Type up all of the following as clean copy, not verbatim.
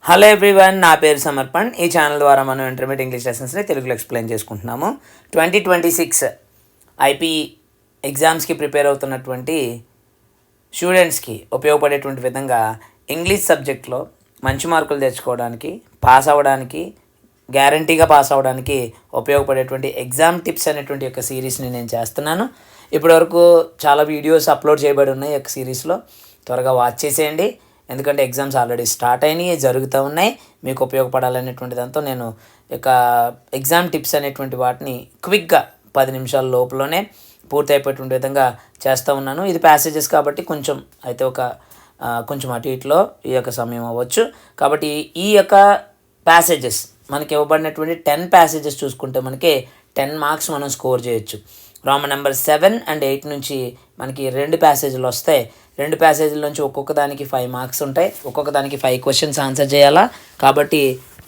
Hello everyone, నా పేరు సమర్పణ్. ఈ ఛానల్ ద్వారా మనం ఇంటర్మీడియట్ ఇంగ్లీష్ లెసన్స్ని తెలుగులో ఎక్స్ప్లెయిన్ చేసుకుంటున్నాము. 2026 ఐపీ ఎగ్జామ్స్కి ప్రిపేర్ అవుతున్నటువంటి స్టూడెంట్స్కి ఉపయోగపడేటువంటి విధంగా ఇంగ్లీష్ సబ్జెక్ట్లో మంచి మార్కులు తెచ్చుకోవడానికి, పాస్ అవ్వడానికి, గ్యారంటీగా పాస్ అవ్వడానికి ఉపయోగపడేటువంటి ఎగ్జామ్ టిప్స్ అనేటువంటి ఒక సిరీస్ని నేను చేస్తున్నాను. ఇప్పటివరకు చాలా వీడియోస్ అప్లోడ్ చేయబడి ఉన్నాయి ఈ యొక్క సిరీస్లో. త్వరగా వాచ్ చేసేయండి, ఎందుకంటే ఎగ్జామ్స్ ఆల్రెడీ స్టార్ట్ అయినాయి, జరుగుతూ ఉన్నాయి. మీకు ఉపయోగపడాలనేటువంటి దాంతో నేను ఇక ఎగ్జామ్ టిప్స్ అనేటువంటి వాటిని క్విక్గా 10 నిమిషాల లోపలనే పూర్తి అయిపోయేటువంటి విధంగా చేస్తూ ఉన్నాను. ఇది ప్యాసేజెస్ కాబట్టి కొంచెం అటు ఇటులో ఈ యొక్క సమయం అవ్వచ్చు. కాబట్టి ఈ యొక్క ప్యాసేజెస్ మనకి ఇవ్వబడినటువంటి 10 ప్యాసేజెస్ చూసుకుంటే మనకి 10 మార్క్స్ మనం స్కోర్ చేయొచ్చు. రోమన్ నెంబర్ 7 and 8 నుంచి మనకి 2 ప్యాసేజీలు వస్తాయి. 2 ప్యాసేజీల నుంచి ఒక్కొక్క దానికి 5 మార్క్స్ ఉంటాయి. ఒక్కొక్క దానికి 5 క్వశ్చన్స్ ఆన్సర్ చేయాలా. కాబట్టి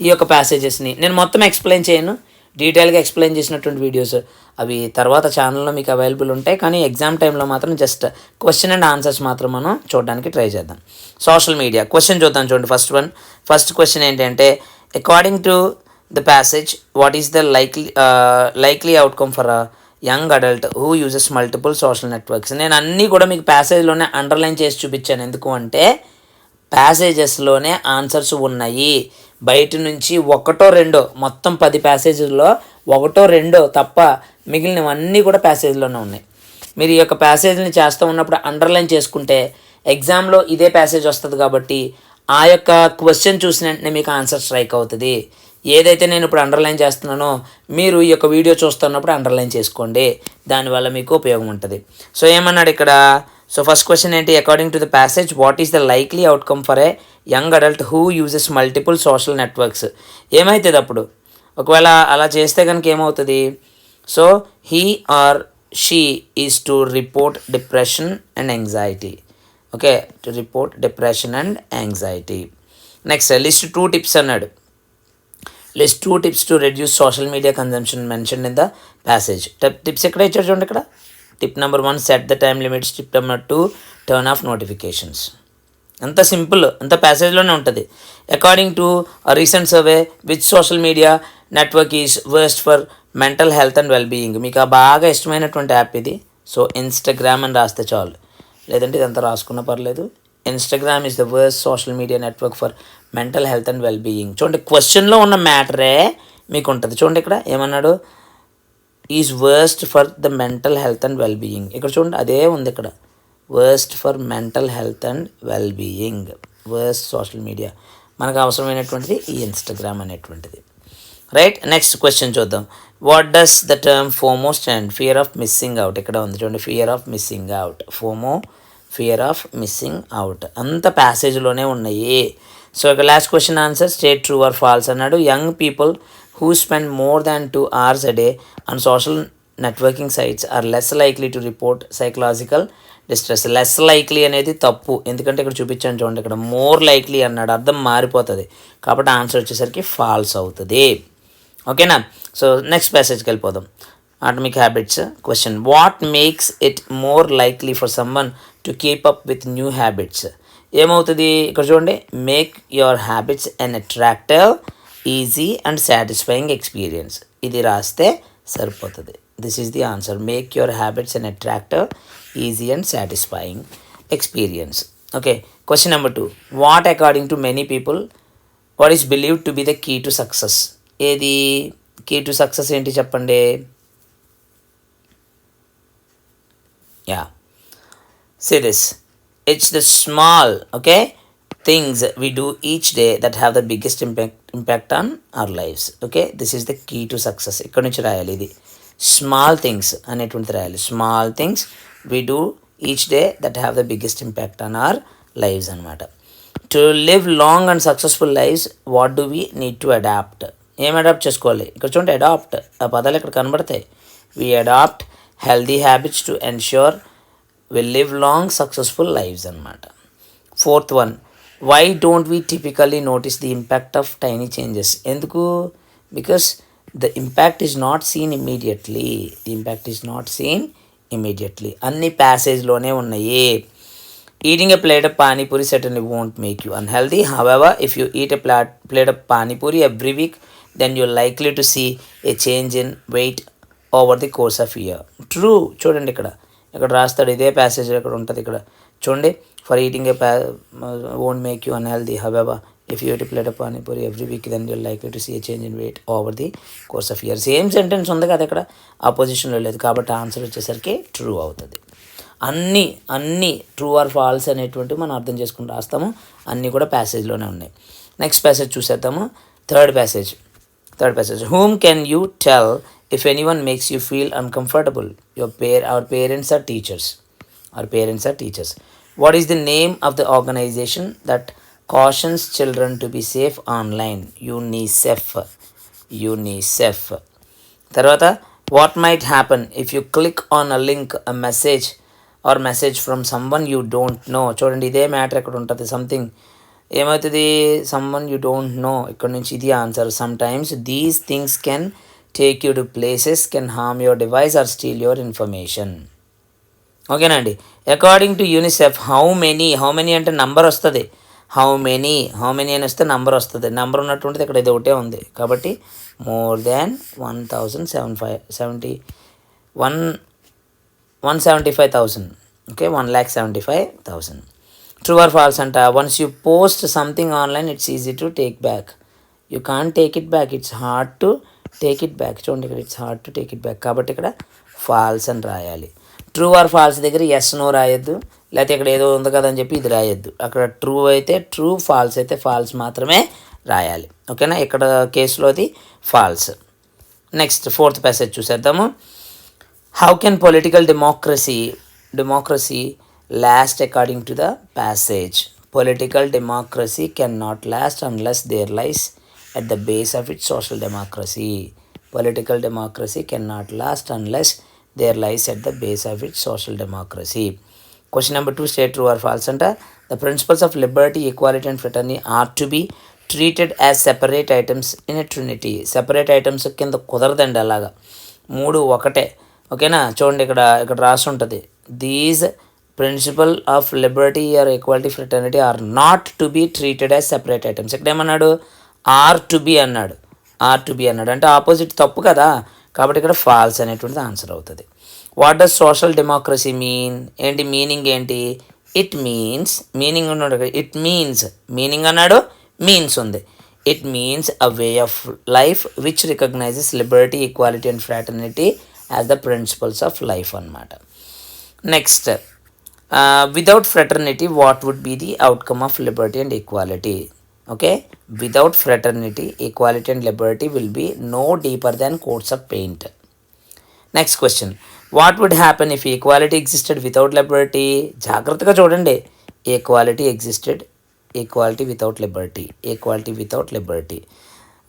ఈ యొక్క ప్యాసేజెస్ని నేను మొత్తం ఎక్స్ప్లెయిన్ చేయను, డీటెయిల్గా ఎక్స్ప్లెయిన్ చేసినటువంటి వీడియోస్ అవి తర్వాత ఛానల్లో మీకు అవైలబుల్ ఉంటాయి. కానీ ఎగ్జామ్ టైంలో మాత్రం జస్ట్ క్వశ్చన్ అండ్ ఆన్సర్స్ మాత్రం మనం చూడడానికి ట్రై చేద్దాం. సోషల్ మీడియా క్వశ్చన్ చూద్దాం. చూడండి, ఫస్ట్ క్వశ్చన్ ఏంటంటే, according to the passage what is the likely outcome for a young adult who uses multiple social networks. నేను అన్నీ కూడా మీకు ప్యాసేజ్లోనే అండర్లైన్ చేసి చూపించాను. ఎందుకు అంటే ప్యాసేజెస్లోనే ఆన్సర్స్ ఉన్నాయి. బయట నుంచి ఒకటో రెండో, మొత్తం 10 ప్యాసేజెస్లో ఒకటో రెండో తప్ప మిగిలినవన్నీ కూడా ప్యాసేజ్లోనే ఉన్నాయి. మీరు ఈ యొక్క ప్యాసేజ్ని చేస్తూ ఉన్నప్పుడు అండర్లైన్ చేసుకుంటే ఎగ్జామ్లో ఇదే ప్యాసేజ్ వస్తుంది. కాబట్టి ఆ యొక్క క్వశ్చన్ చూసిన వెంటనే మీకు ఆన్సర్ స్ట్రైక్ అవుతుంది. ఏదైతే నేను ఇప్పుడు అండర్లైన్ చేస్తున్నానో మీరు ఈ యొక్క వీడియో చూస్తున్నప్పుడు అండర్లైన్ చేసుకోండి, దానివల్ల మీకు ఉపయోగం ఉంటుంది. సో ఏమన్నాడు ఇక్కడ? సో ఫస్ట్ క్వశ్చన్ ఏంటి? According to the passage what is the likely outcome for a young adult who uses multiple social networks. ఏమవుతుంది అప్పుడు? ఒకవేళ అలా చేస్తే కనుక ఏమవుతుంది? So he or she is to report depression and anxiety. Okay, to report depression and anxiety. Next list 2 tips అన్నాడు. List 2 tips to reduce social media consumption mention in the passage. Tips ఎక్కడ ఇచ్చాడు చూడండి ఇక్కడ. Tip number 1 set the time limits. Tip number 2 turn off notifications. అంత simple, అంత ప్యాసేజ్లోనే ఉంటుంది. According to recent survey which social media network is worst for mental health and wellbeing. మీకు ఆ బాగా ఇష్టమైనటువంటి యాప్ ఇది. సో ఇన్స్టాగ్రామ్ అని రాస్తే చాలు, లేదంటే ఇదంతా రాసుకున్న పర్లేదు. Instagram is the worst social media network for mental health and wellbeing. చూడండి, క్వశ్చన్లో ఉన్న మ్యాటరే మీకు ఉంటుంది. చూడండి ఇక్కడ ఏమన్నాడు? Is worst for the mental health and wellbeing. ఇక్కడ చూడండి అదే ఉంది ఇక్కడ, worst for mental health and wellbeing. Worst social media మనకు అవసరమైనటువంటిది ఈ ఇన్స్టాగ్రామ్ అనేటువంటిది. రైట్, నెక్స్ట్ క్వశ్చన్ చూద్దాం. What does the term FOMO stand? Fear of missing out. ఇక్కడ ఉంది చూడండి, fear of missing out. FOMO, fear of missing out, అంత ప్యాసేజ్లోనే ఉన్నాయి. సో ఇక last question answer state true or false అన్నాడు. Young people who spend more than 2 hours a day on social networking sites are less likely to report psychological distress. Less likely అనేది తప్పు, ఎందుకంటే ఇక్కడ చూపించాను చూడండి, ఇక్కడ మోర్ లైక్లీ అన్నాడు, అర్థం మారిపోతుంది. కాబట్టి ఆన్సర్ వచ్చేసరికి ఫాల్స్ అవుతుంది. ఓకేనా? సో నెక్స్ట్ ప్యాసేజ్కి వెళ్ళిపోదాం. Atomic habits question. What makes it more likely for someone to keep up with new habits. ఏమవుతుంది ఇక్కడ చూడండి, make your habits an attractive, easy and satisfying experience. ఇది రాస్తే సరిపోతుంది. This is the answer. Make your habits and attractive, easy and satisfying experience. Okay, question number 2. What according to many people what is believed to be the key to success. ఏది key to success ఏంటి చెప్పండి? Yeah, say this. It's the small things we do each day that have the biggest impact on our lives. Okay, this is the key to success. ఇక్కడ నుంచి రాయాలి, ఇది small things అనేటువంటి రాయాలి. Small things we do each day that have the biggest impact on our lives అనమాట. To live long and successful lives what do we need to adapt. ఏం adapt చేసుకోవాలి? ఇక్కడ చూడండి, అడాప్ట్, ఆ పదాలు ఇక్కడ కనబడతాయి. We adapt healthy habits to ensure we live long successful lives అనమాట. 4th one, why don't we typically notice the impact of tiny changes? ఎందుకు? because the impact is not seen immediately. The impact is not seen immediately. అన్ని ప్యాసేజ్లోనే ఉన్నాయి. Eating a plate of pani puri certainly won't make you unhealthy. However, if you eat a plate of pani puri every week, then you're likely to see a change in weight over the course of year. True. చూడండి ఇక్కడ రాస్తాడు ఇదే passage ఇక్కడ ఉంటుంది ఇక్కడ చూడండి. For eating A won't make you unhealthy. However, if you eat a plate of pani puri every week, then you're likely to see a change in weight over the course of year. Same sentence ఉంది కదా ఇక్కడ, ఆపోజిషన్లో లేదు కాబట్టి answer వచ్చేసరికి true అవుతుంది. అన్నీ true or falls అనేటువంటివి మనం అర్థం చేసుకుని రాస్తాము. అన్నీ కూడా ప్యాసేజ్లోనే ఉన్నాయి. నెక్స్ట్ ప్యాసేజ్ చూసేద్దాము. Third passage whom can you tell if anyone makes you feel uncomfortable? Our parents or teachers. What is the name of the organization that cautions children to be safe online? UNICEF. తర్వాత what might happen if you click on a link a message from someone you don't know? చూడండి ఇదే matter ఇక్కడ ఉంటుంది. Something ఏమవుతుంది? Someone you don't know. ఇక్కడ నుంచి ఇది answer. Some times these things can take you to places, can harm your device or steal your information. ఓకేనండి. According to UNICEF how many అంటే నంబర్ వస్తుంది. హౌ మెనీ అని వస్తే number వస్తుంది. Number ఉన్నటువంటిది ఇక్కడ ఇది ఒకటే ఉంది కాబట్టి more than 175,000. Okay, 1,75,000. True or false అంట. Once you post something online it's easy to take back. You can't take it back, it's hard to take it back. చూడండి ఇక్కడ it's hard to take it back కాబట్టి ఇక్కడ false అని రాయాలి. True or false దగ్గర yes no రాయొద్దు, లేకపోతే ఇక్కడ ఏదో ఉంది కదని చెప్పి ఇది రాయొద్దు. అక్కడ ట్రూ అయితే ట్రూ, ఫాల్స్ అయితే ఫాల్స్ మాత్రమే రాయాలి. ఓకేనా, ఇక్కడ కేసులో అది ఫాల్స్. నెక్స్ట్ ఫోర్త్ ప్యాసేజ్ చూసేద్దాము. How can political democracy last according to the passage? Political democracy can not last unless there lies at the base of its social democracy. Political democracy cannot last unless there lies at the base of its social democracy. Question number 2, state true or false anta. The principles of liberty, equality and fraternity are to be treated as separate items in a trinity. Separate items కింద కుదరదండి, అలాగా మూడు ఒకటే. ఓకేనా, చూడండి ఇక్కడ రాసి ఉంటుంది. These principle of liberty or equality fraternity are not to be treated as separate items. ఇక్కడ ఏమన్నాడు? ఆర్ టు బి అన్నాడు అంటే ఆపోజిట్ తప్పు కదా, కాబట్టి ఇక్కడ ఫాల్స్ అనేటువంటిది ఆన్సర్ అవుతుంది. What does social democracy mean? ఏంటి మీనింగ్ ఏంటి? ఇట్ మీన్స్, మీనింగ్ ఉన్నాడు, ఇట్ మీన్స్, మీనింగ్ అన్నాడు, మీన్స్ ఉంది. It means a way of life which recognises liberty, equality and fraternity as the principles of life అన్నమాట. Next, without fraternity what would be the outcome of liberty and equality? Okay, without fraternity, equality and liberty will be no deeper than coats of paint. Next question, what would happen if equality existed without liberty? జాగ్రత్తగా చూడండి. Equality existed, equality without liberty.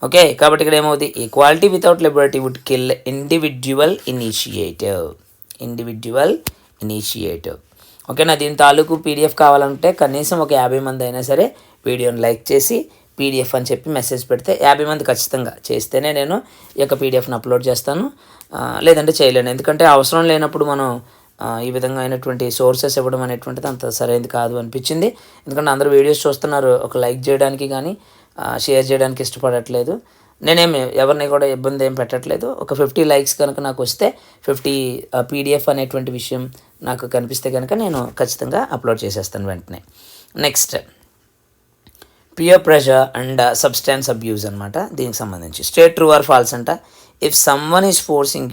Okay, కాబట్టి ఇక్కడ ఏమవుతుంది? Equality without liberty would kill individual initiative. ఓకేనా, దీని తాలూకు PDF కావాలంటే కనీసం ఒక 50 మంది అయినా సరే వీడియోని లైక్ చేసి పీడిఎఫ్ అని చెప్పి మెసేజ్ పెడితే 50 మంది ఖచ్చితంగా చేస్తేనే నేను ఈ యొక్క పీడిఎఫ్ని అప్లోడ్ చేస్తాను, లేదంటే చేయలేను. ఎందుకంటే అవసరం లేనప్పుడు మనం ఈ విధంగా అయినటువంటి సోర్సెస్ ఇవ్వడం అనేటువంటిది అంత సరైనది కాదు అనిపించింది. ఎందుకంటే అందరూ వీడియోస్ చూస్తున్నారు, ఒక లైక్ చేయడానికి కానీ షేర్ చేయడానికి ఇష్టపడట్లేదు. నేనేమి ఎవరిని కూడా ఇబ్బంది ఏం పెట్టట్లేదు. ఒక 50 లైక్స్ కనుక నాకు వస్తే 50 పీడిఎఫ్ అనేటువంటి విషయం నాకు కనిపిస్తే కనుక నేను ఖచ్చితంగా అప్లోడ్ చేసేస్తాను వెంటనే. Next, peer pressure and substance abuse అనమాట. దీనికి సంబంధించి స్టేట్ ట్రూ ఆర్ ఫాల్స్ అంట. If someone is forcing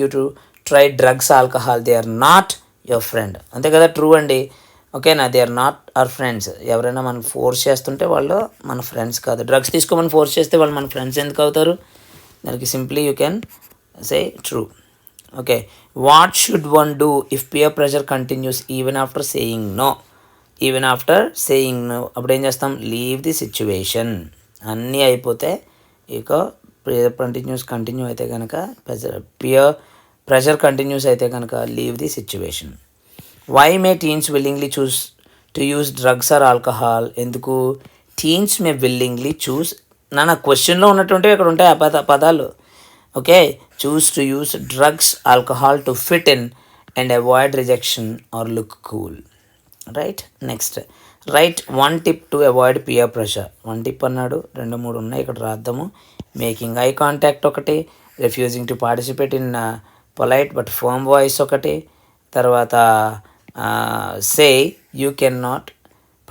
you to try drugs, alcohol, they are not your friend. అంతే కదా, ట్రూ అండి. ఓకేనా, they are not our friends. ఎవరైనా మనం ఫోర్స్ చేస్తుంటే వాళ్ళు మన ఫ్రెండ్స్ కాదు. డ్రగ్స్ తీసుకోమని ఫోర్స్ చేస్తే వాళ్ళు మన ఫ్రెండ్స్ ఎందుకు అవుతారు? దానికి simply you can say true. Okay, what should one do if peer pressure continues even after saying no? అప్పుడు ఏం చేస్తాం? Leave the situation. అన్నీ అయిపోతే ఇక కంటిన్యూ అయితే కనుక పియర్ ప్రెషర్ కంటిన్యూస్ అయితే కనుక leave the situation. Why may teens willingly choose to use drugs or alcohol? ఎందుకు టీన్స్ మే విల్లింగ్లీ చూస్? నా క్వశ్చన్లో ఉన్నటువంటివి ఇక్కడ ఉంటాయి ఆ పదాలు. Okay, choose to use drugs, alcohol to fit in and avoid rejection or look cool. Right. Next, right one tip to avoid peer pressure. One tip అన్నాడు, రెండు మూడు ఉన్నాయి ఇక్కడ రాద్దాము. మేకింగ్ ఐ కాంటాక్ట్ ఒకటి, refusing to participate in polite but firm voice ఒకటి, తర్వాత say you can not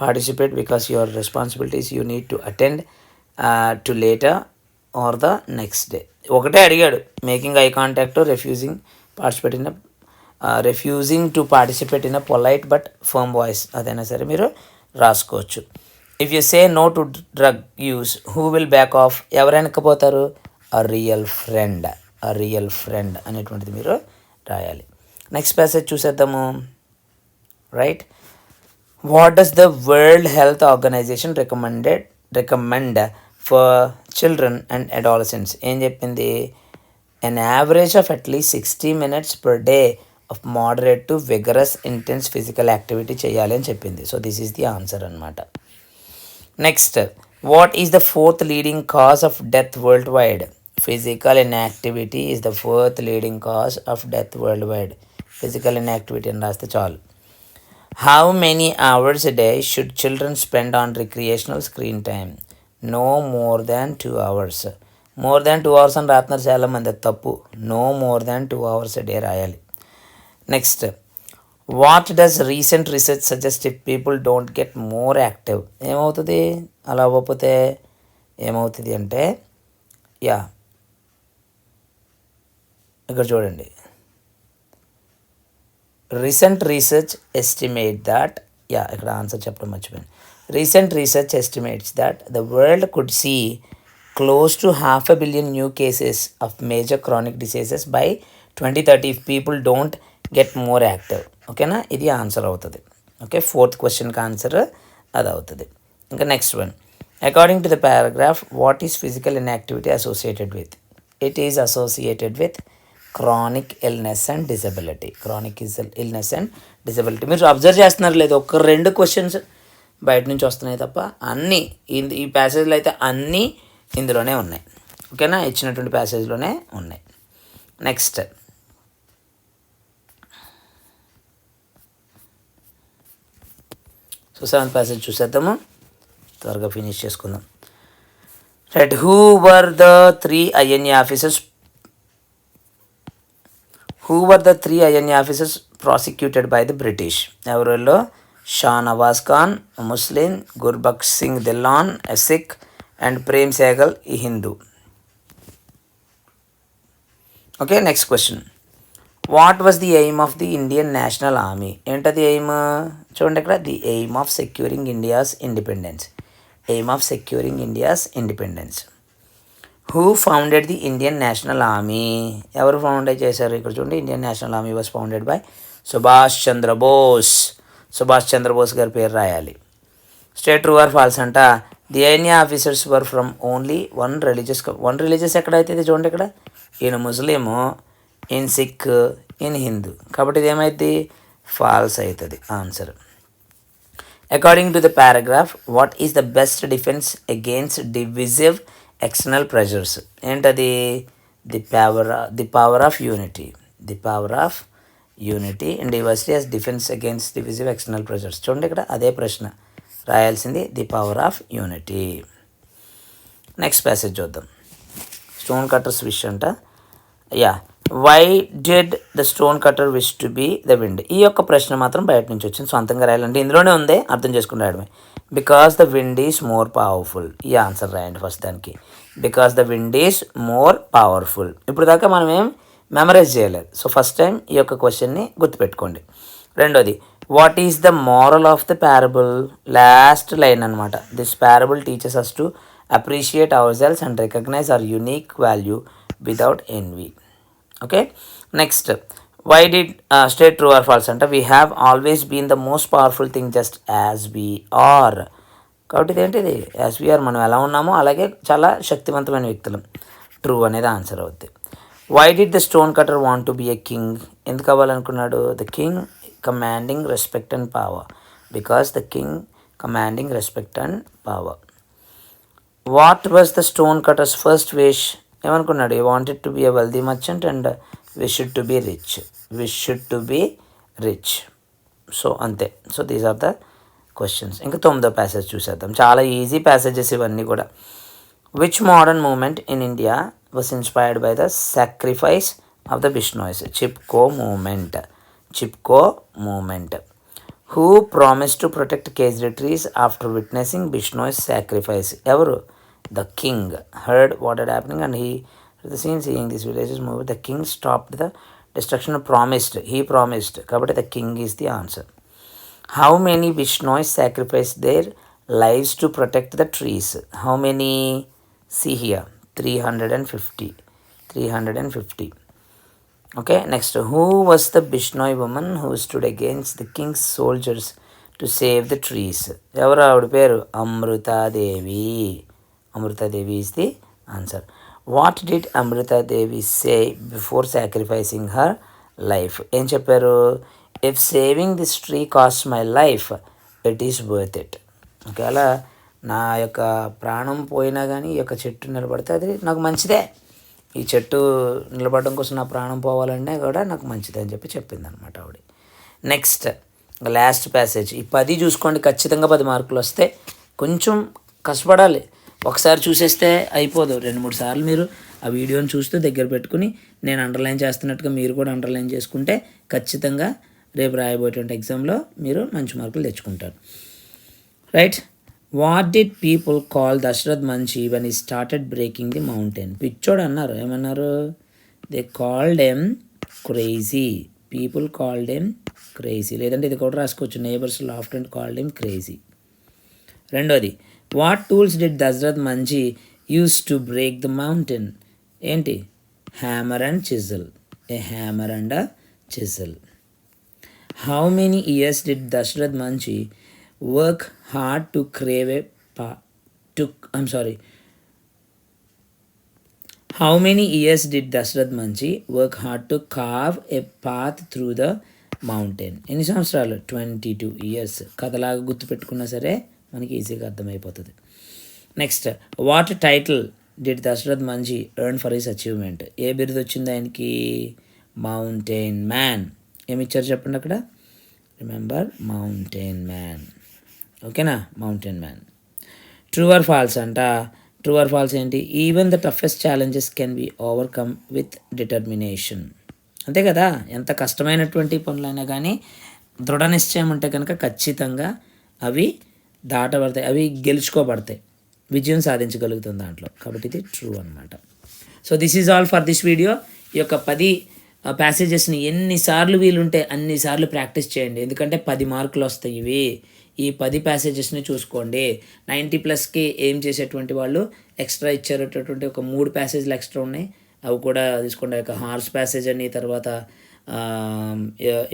participate because your responsibilities you need to attend to later or the next day. ఒకటే అడిగాడు, making eye contact, refusing to participate in a polite but firm voice, అదైనా సరే మీరు రాసుకోవచ్చు. If you say no to drug use who will back off, ఎవరు వెనక్కపోతారు? A real friend, a real friend అనేటువంటిది మీరు రాయాలి. నెక్స్ట్ ప్యాసేజ్ చూసేద్దాము. Right, what does the world health organisation recommend for children and adolescents? ఏం చెప్పింది? an average of at least 60 minutes per day of moderate to vigorous intense physical activity చేయాలి అని చెప్పింది. So this is the answer అనమాట. Next, what is the fourth leading cause of death worldwide? Physical inactivity is the fourth leading cause of death worldwide. Physical inactivity అని రాస్తే చాలు. How many hours a day should children spend on recreational screen time? No more than 2 hours. More than 2 hours అని రాస్తున్నారు చాలామంది, అది తప్పు. No more than 2 hours a day రాయాలి. Next, what does recent research suggest if people don't get more active? ఏమవుతుంది అలా అవ్వకపోతే? ఏమవుతుంది అంటే, యా ఇక్కడ చూడండి, recent research estimate that, yeah ఇక్కడ ఆన్సర్ చెప్పడం మర్చిపోయాను. Recent research estimates that the world could see close to 500 million new cases of major chronic diseases by 2030 if people don't get more active. ఓకేనా, ఇది answer అవుతుంది. Okay, fourth క్వశ్చన్కి answer అది అవుతుంది. ఇంకా next one, according to the paragraph what is physical inactivity associated with? It is associated with chronic illness and disability. Chronic illness and disability. మీరు observe చేస్తున్నారు లేదు, ఒక 2 క్వశ్చన్స్ బయట నుంచి వస్తున్నాయి తప్ప అన్నీ ఈ ప్యాసేజ్లో అయితే అన్నీ ఇందులోనే ఉన్నాయి. ఓకేనా, ఇచ్చినటువంటి ప్యాసేజ్లోనే ఉన్నాయి. నెక్స్ట్, సో 7th ప్యాసేజ్ చూసేద్దాము, త్వరగా ఫినిష్ చేసుకుందాం. Right, who were the 3 INA officers prosecuted by the British? ఎవరిలో? షా నవాజ్ ఖాన్ ముస్లిం, గుర్బక్ష్ సింగ్ ధిల్లాన్ సిక్ అండ్ ప్రేమ్ సేగల్ ఈ Hindu. Okay, next question, what was the aim of the Indian national army? ఏంటది ఎయిమ్? చూడండి ఇక్కడ, the aim of securing India's independence. Aim of securing India's independence. Who founded the Indian national army? ఎవరు ఫౌండేట్ చేశారు? ఇక్కడ చూడండి, Indian national army was founded by Subhash Chandrabose. Subhash Chandrabose గారి పేరు రాయాలి. స్టేట్ ట్రూ ఆర్ ఫాల్స్ అంట, the INA officers were from only one religious ఎక్కడైతే చూడండి ఇక్కడ, ఈయన ముస్లిము, ఈయన సిక్, ఈయన హిందూ, కాబట్టి ఇది ఏమైంది? ఫాల్స్ అవుతుంది answer. According to the paragraph what is the best defence against divisive external pressures? ఏంటది? The power of unity. The power of unity and diversity as defence against divisive external pressures. చూడండి ఇక్కడ అదే ప్రశ్న రాయాల్సింది, the power of unity. Next passage చూద్దాం. Stone cutters wish అంట. Yeah, why did the stone cutter wish to be the wind? ఈ యొక్క ప్రశ్న మాత్రం బయట నుంచి వచ్చింది, సొంతంగా రాయాలంటే ఇందులోనే ఉంది, అర్థం చేసుకుని రాయడమే. Because the wind is more powerful. ఈ ఆన్సర్ రాయండి ఫస్ట్ దానికి, because the wind is more powerful. ఇప్పుడు దాకా మనం ఏం మెమరైజ్ చేయలేదు, సో ఫస్ట్ టైం ఈ యొక్క క్వశ్చన్ని గుర్తుపెట్టుకోండి. రెండోది, what is the moral of the parable? Last line అనమాట. This parable teaches us to appreciate our selves and recognise our unique value without envy. Okay, next, why did state true or false అంటే, we have always been the most powerful thing just as we are. కాబట్టి ఇదేంటిది? As we are, మనం ఎలా ఉన్నామో అలాగే చాలా శక్తివంతమైన వ్యక్తులం. ట్రూ అనేది ఆన్సర్ అవుద్ది. Why did the stone cutter want to be a king? ఎందుకు అవ్వాలనుకున్నాడు? The king commanding respect and power. Because the king commanding respect and power. What was the stone cutter's first wish? ఏమనుకున్నాడు? He wanted to be a wealthy merchant and should to be rich, should to be rich. So అంతే. So these are the questions. ఇంకా 9వ passage చూసేద్దాం. చాలా easy passages ఇవన్నీ కూడా. Which modern movement in India was inspired by the sacrifice of the Bishnois? Chipko movement. Who promise to protect Khejri trees after witnessing Bishnois sacrifice? ఎవరు? The king heard what had happening and he the scene seeing these villages move. The king stopped the destruction. He promised. Kabatti the king is the answer. How many Bishnois sacrificed their lives to protect the trees? How many? See here, 350. Okay, next. Who was the Bishnoi woman who stood against the king's soldiers to save the trees? Evaru avudu peru? Amrita Devi is the answer. What did Amrita Devi say before sacrificing her life? ఏం చెప్పారు? If saving this tree cost my life it is worth it. ఒకవేళ నా యొక్క ప్రాణం పోయినా కానీ ఈ యొక్క చెట్టు నిలబడితే అది నాకు మంచిదే. ఈ చెట్టు నిలబడడం కోసం నా ప్రాణం పోవాలన్నా కూడా నాకు మంచిదే అని చెప్పింది అనమాట ఆవిడ. Next last passage. ఈ 10 చూసుకోండి, ఖచ్చితంగా 10 మార్కులు వస్తాయి. కొంచెం కష్టపడాలి. ఒకసారి చూసేస్తే అయిపోదు. 2-3 సార్లు మీరు ఆ వీడియోని చూస్తూ దగ్గర పెట్టుకుని నేను అండర్లైన్ చేస్తున్నట్టుగా మీరు కూడా అండర్లైన్ చేసుకుంటే ఖచ్చితంగా రేపు రాయబోయేటువంటి ఎగ్జామ్లో మీరు మంచి మార్కులు తెచ్చుకుంటారు. Right. What did people call Dashrath మంచి వెన్ ఈ స్టార్టెడ్ బ్రేకింగ్ ది మౌంటైన్? పిచ్చోడు అన్నారు. ఏమన్నారు? They called M crazy. People called M crazy. లేదంటే ఇది కూడా రాసుకోవచ్చు. Neighbours laughed and called M crazy. రెండోది, వాట్ టూల్స్ డిడ్ దశరథ్ మంచి use to break the mountain? ఏంటి? Hammer and chisel. A hammer and a chisel. How many years did Dashrath మంచి work hard to crave A How many years did Dashrath Manjhi work hard to carve a path through the mountain? ఎన్ని సంవత్సరాలు? 22 years. కథలాగా గుర్తుపెట్టుకున్నా సరే మనకి ఈజీగా అర్థమైపోతుంది. Next, what title did Dasharath Manjhi earn for his achievement? ఏ బిరుదు వచ్చింది ఆయనకి? Mountain man. ఏమి ఇచ్చారు చెప్పండి అక్కడ? Remember, mountain man. ఓకేనా? Mountain man. True or false అంట. ట్రూ ఆర్ ఫాల్స్ ఏంటి? Even the toughest challenges can be overcome with determination. అంతే కదా? ఎంత కష్టమైనటువంటి పనులైనా కానీ దృఢ నిశ్చయం ఉంటే కనుక ఖచ్చితంగా అవి దాటబడతాయి, అవి గెలుచుకోబడతాయి, విజయం సాధించగలుగుతుంది దాంట్లో. కాబట్టి ఇది ట్రూ అనమాట. So this is all for this video. ఈ యొక్క 10 ప్యాసేజెస్ని ఎన్నిసార్లు వీలుంటే అన్నిసార్లు ప్రాక్టీస్ చేయండి. ఎందుకంటే 10 మార్కులు వస్తాయి ఇవి. ఈ 10 ప్యాసేజెస్ని చూసుకోండి. 90+కి ఏం చేసేటువంటి వాళ్ళు ఎక్స్ట్రా ఇచ్చేటటువంటి ఒక 3 ప్యాసేజ్లు ఎక్స్ట్రా ఉన్నాయి, అవి కూడా తీసుకోండి. ఒక హార్స్ ప్యాసేజ్ అని, తర్వాత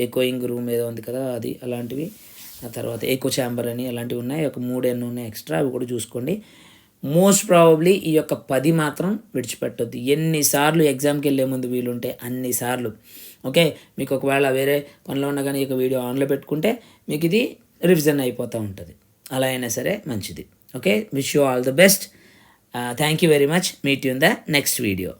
ఎకోయింగ్ రూమ్ ఏదో ఉంది కదా అది, అలాంటివి, తర్వాత ఎకో ఛాంబర్ అని అలాంటివి ఉన్నాయి. ఒక 3 ఎన్ని ఉన్నాయి ఎక్స్ట్రా, అవి కూడా చూసుకోండి. మోస్ట్ ప్రాబబ్లీ ఈ యొక్క 10 మాత్రం విడిచిపెట్టొద్దు. ఎన్నిసార్లు ఎగ్జామ్కి వెళ్ళే ముందు వీలుంటే అన్నిసార్లు. ఓకే, మీకు ఒకవేళ వేరే పనిలో ఉన్నా కానీ ఈ యొక్క వీడియో ఆన్లో పెట్టుకుంటే మీకు ఇది రివిజన్ అయిపోతూ ఉంటుంది. అలా అయినా సరే మంచిది. Okay, wish you all the best. Thank you very much. Meet you in the next video.